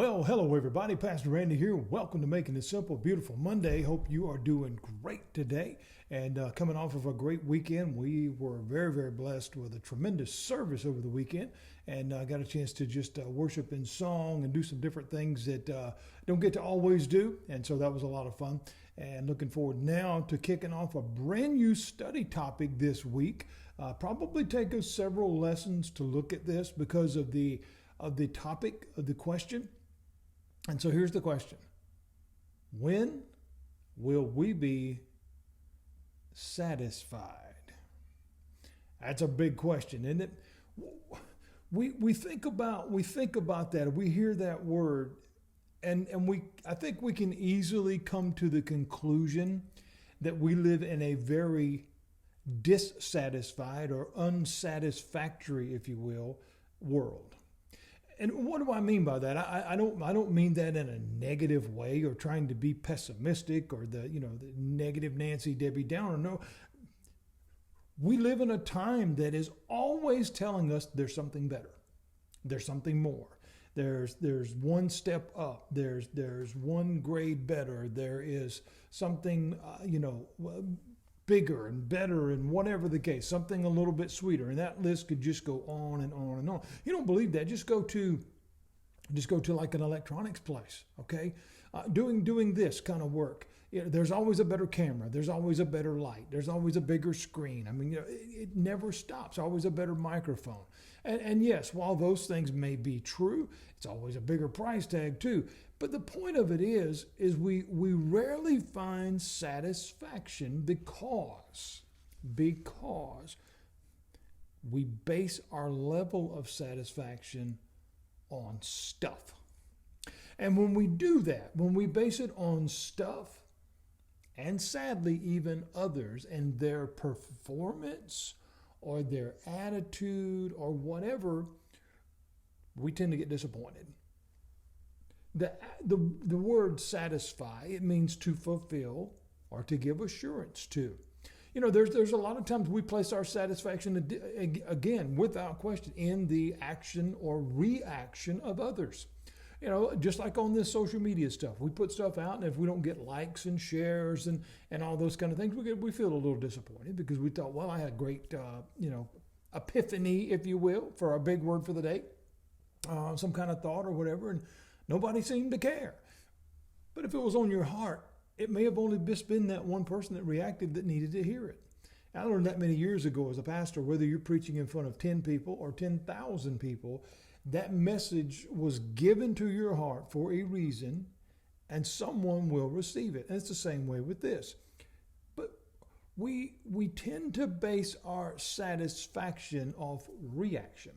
Well, hello everybody. Pastor Randy here. Welcome to Making It Simple. Beautiful Monday. Hope you are doing great today. And coming off of a great weekend, we were very, very blessed with a tremendous service over the weekend, and got a chance to just worship in song and do some different things that don't get to always do. And so that was a lot of fun. And looking forward now to kicking off a brand new study topic this week. Probably take us several lessons to look at this because of the topic of the question. And so here's the question. When will we be satisfied? That's a big question, isn't it? We think about that. We hear that word, and I think we can easily come to the conclusion that we live in a very dissatisfied or unsatisfactory, if you will, world. And what do I mean by that? I don't mean that in a negative way or trying to be pessimistic or the negative Nancy Debbie Downer. No, we live in a time that is always telling us there's something better, there's something more, there's one step up, there's one grade better, there is something bigger and better, and whatever the case, something a little bit sweeter, and that list could just go on and on and on. You don't believe that? Just go to like an electronics place, okay? Doing this kind of work. There's always a better camera. There's always a better light. There's always a bigger screen. I mean, it never stops. Always a better microphone. And yes, while those things may be true, it's always a bigger price tag too. But the point of it is we rarely find satisfaction because we base our level of satisfaction on stuff. And when we do that, when we base it on stuff, and sadly even others and their performance or their attitude or whatever, we tend to get disappointed. The word satisfy, it means to fulfill or to give assurance to. There's a lot of times we place our satisfaction, again, without question, in the action or reaction of others. Just like on this social media stuff, we put stuff out, and if we don't get likes and shares and all those kind of things, we feel a little disappointed because we thought, well, I had a great, epiphany, if you will, for our big word for the day, some kind of thought or whatever, and nobody seemed to care. But if it was on your heart, it may have only just been that one person that reacted that needed to hear it. I learned that many years ago as a pastor, whether you're preaching in front of 10 people or 10,000 people, that message was given to your heart for a reason, and someone will receive it. And it's the same way with this. But we tend to base our satisfaction off reaction.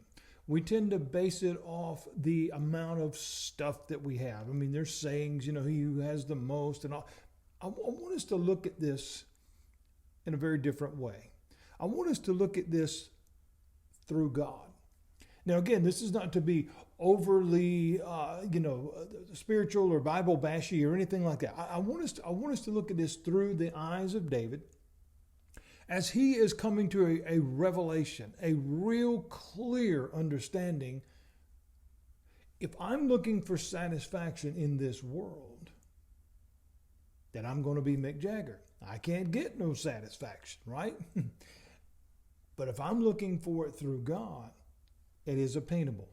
We tend to base it off the amount of stuff that we have. I mean, there's sayings, he who has the most and all. I want us to look at this in a very different way. I want us to look at this through God. Now, again, this is not to be overly, spiritual or Bible bashy or anything like that. I want us to look at this through the eyes of David as he is coming to a revelation, a real clear understanding. If I'm looking for satisfaction in this world, then I'm going to be Mick Jagger. I can't get no satisfaction, right? But if I'm looking for it through God, it is obtainable.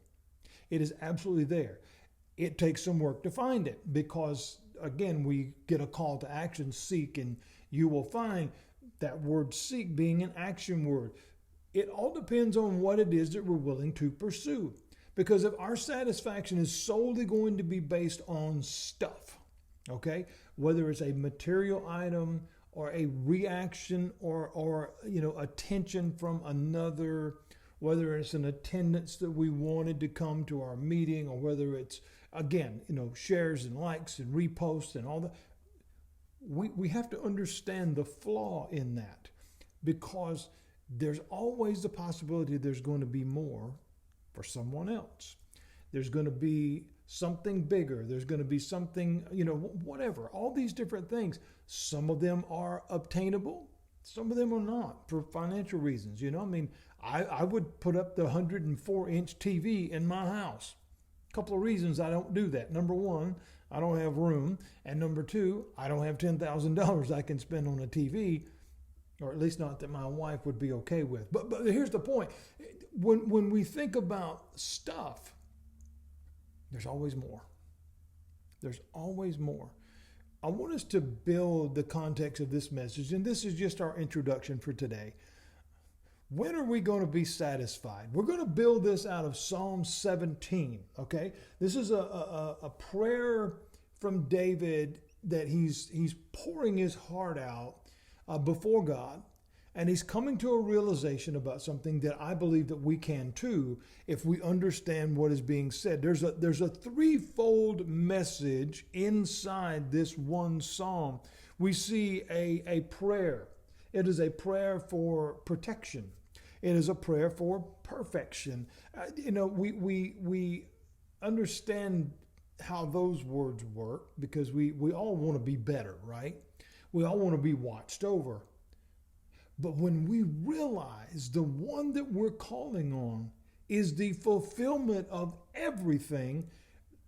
It is absolutely there. It takes some work to find it because, again, we get a call to action, seek, and you will find that word seek being an action word. It all depends on what it is that we're willing to pursue. Because if our satisfaction is solely going to be based on stuff, okay, whether it's a material item or a reaction or attention from another, whether it's an attendance that we wanted to come to our meeting, or whether it's, again, shares and likes and reposts and all that, we have to understand the flaw in that, because there's always the possibility there's going to be more for someone else. There's going to be something bigger. There's going to be something, whatever, all these different things. Some of them are obtainable. Some of them are not for financial reasons. I would put up the 104-inch TV in my house. Couple of reasons I don't do that. Number one, I don't have room. And number two, I don't have $10,000 I can spend on a TV, or at least not that my wife would be okay with. But here's the point. When we think about stuff, there's always more. There's always more. I want us to build the context of this message, and this is just our introduction for today. When are we going to be satisfied? We're going to build this out of Psalm 17, okay? This is a prayer from David that he's pouring his heart out before God, and he's coming to a realization about something that I believe that we can too if we understand what is being said. There's a threefold message inside this one psalm. We see a prayer. It is a prayer for protection. It is a prayer for perfection. We understand how those words work because we all want to be better, right? We all want to be watched over. But when we realize the one that we're calling on is the fulfillment of everything,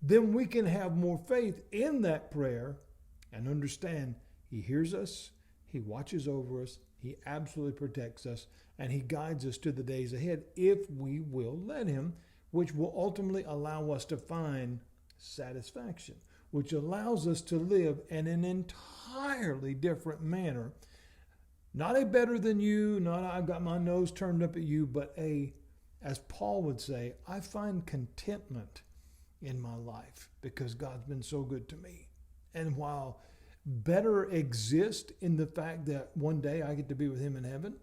then we can have more faith in that prayer and understand He hears us, He watches over us, He absolutely protects us, and He guides us to the days ahead if we will let Him, which will ultimately allow us to find satisfaction, which allows us to live in an entirely different manner. Not a better than you, not I've got my nose turned up at you, but as Paul would say, I find contentment in my life because God's been so good to me. And while better exists in the fact that one day I get to be with Him in heaven,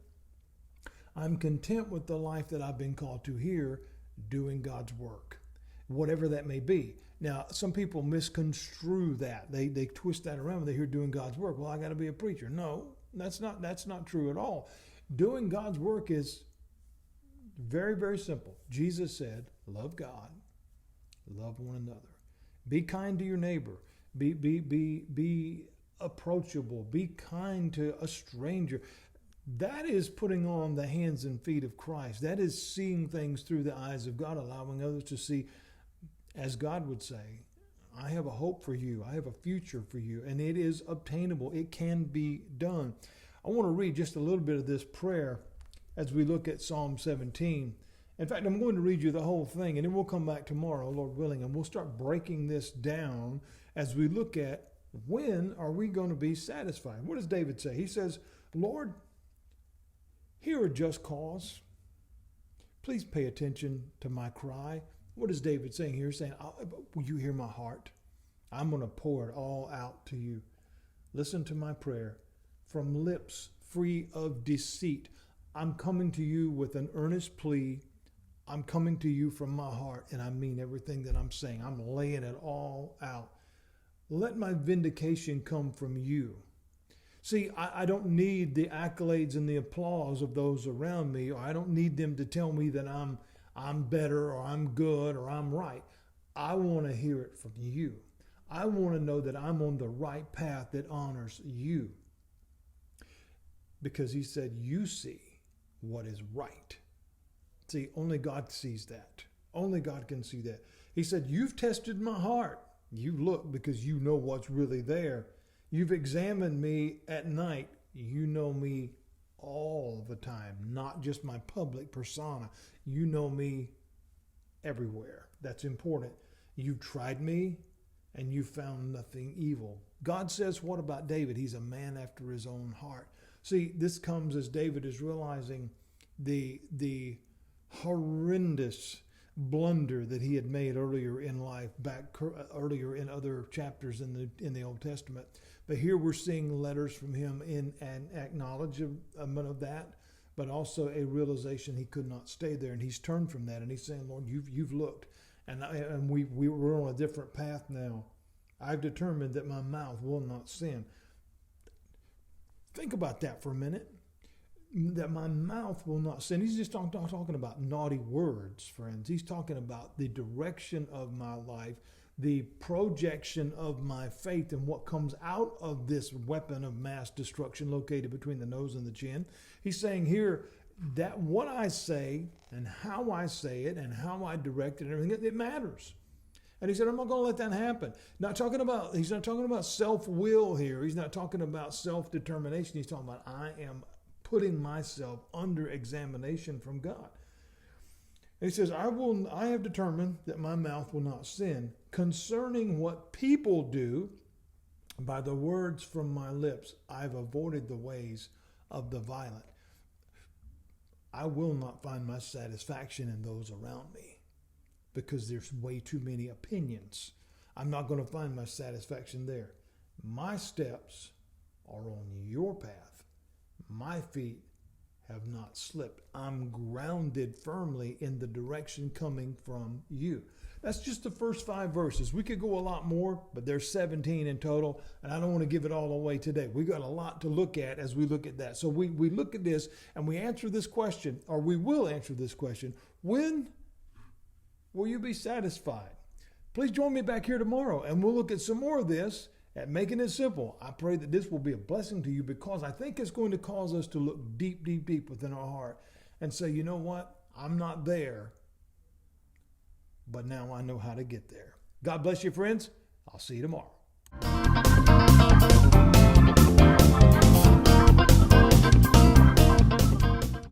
I'm content with the life that I've been called to here, doing God's work, whatever that may be. Now, some people misconstrue that. They twist that around when they hear doing God's work. Well, I got to be a preacher. No, that's not true at all. Doing God's work is very, very simple. Jesus said, love God, love one another. Be kind to your neighbor. Be approachable. Be kind to a stranger. That is putting on the hands and feet of Christ. That is seeing things through the eyes of God, allowing others to see, as God would say, I have a hope for you. I have a future for you. And it is obtainable. It can be done. I want to read just a little bit of this prayer as we look at Psalm 17. In fact, I'm going to read you the whole thing, and then we'll come back tomorrow, Lord willing, and we'll start breaking this down as we look at when are we going to be satisfied. What does David say? He says, Lord, hear a just cause. Please pay attention to my cry. What is David saying here? He's saying, will you hear my heart? I'm going to pour it all out to you. Listen to my prayer. From lips free of deceit, I'm coming to you with an earnest plea. I'm coming to you from my heart, and I mean everything that I'm saying. I'm laying it all out. Let my vindication come from you. See, I don't need the accolades and the applause of those around me, or I don't need them to tell me that I'm better or I'm good or I'm right. I want to hear it from you. I want to know that I'm on the right path that honors you. Because He said, you see what is right. See, only God sees that. Only God can see that. He said, you've tested my heart. You look because you know what's really there. You've examined me at night. You know me all the time, not just my public persona. You know me everywhere. That's important. You've tried me and you found nothing evil. God says, what about David? He's a man after His own heart. See, this comes as David is realizing the horrendous blunder that he had made earlier in life, back earlier in other chapters in the Old Testament. But here we're seeing letters from him in an acknowledgement of that, but also a realization he could not stay there, and he's turned from that, and he's saying, Lord, you've looked, and we're on a different path now. I've determined that my mouth will not sin. Think about that for a minute. That my mouth will not sin. He's just talking about naughty words, friends. He's talking about the direction of my life, the projection of my faith, and what comes out of this weapon of mass destruction located between the nose and the chin. He's saying here that what I say and how I say it and how I direct it and everything, it matters. And he said, I'm not going to let that happen. He's not talking about self-will here. He's not talking about self-determination. He's talking about I am putting myself under examination from God. And he says, I have determined that my mouth will not sin concerning what people do. By the words from my lips, I've avoided the ways of the violent. I will not find my satisfaction in those around me because there's way too many opinions. I'm not going to find my satisfaction there. My steps are on your path. My feet have not slipped. I'm grounded firmly in the direction coming from you. That's just the first 5 verses. We could go a lot more, but there's 17 in total, and I don't want to give it all away today. We got a lot to look at as we look at that. So we look at this and we answer this question, or we will answer this question: when will you be satisfied? Please join me back here tomorrow, and we'll look at some more of this at Making It Simple. I pray that this will be a blessing to you, because I think it's going to cause us to look deep, deep, deep within our heart and say, you know what? I'm not there, but now I know how to get there. God bless you, friends. I'll see you tomorrow.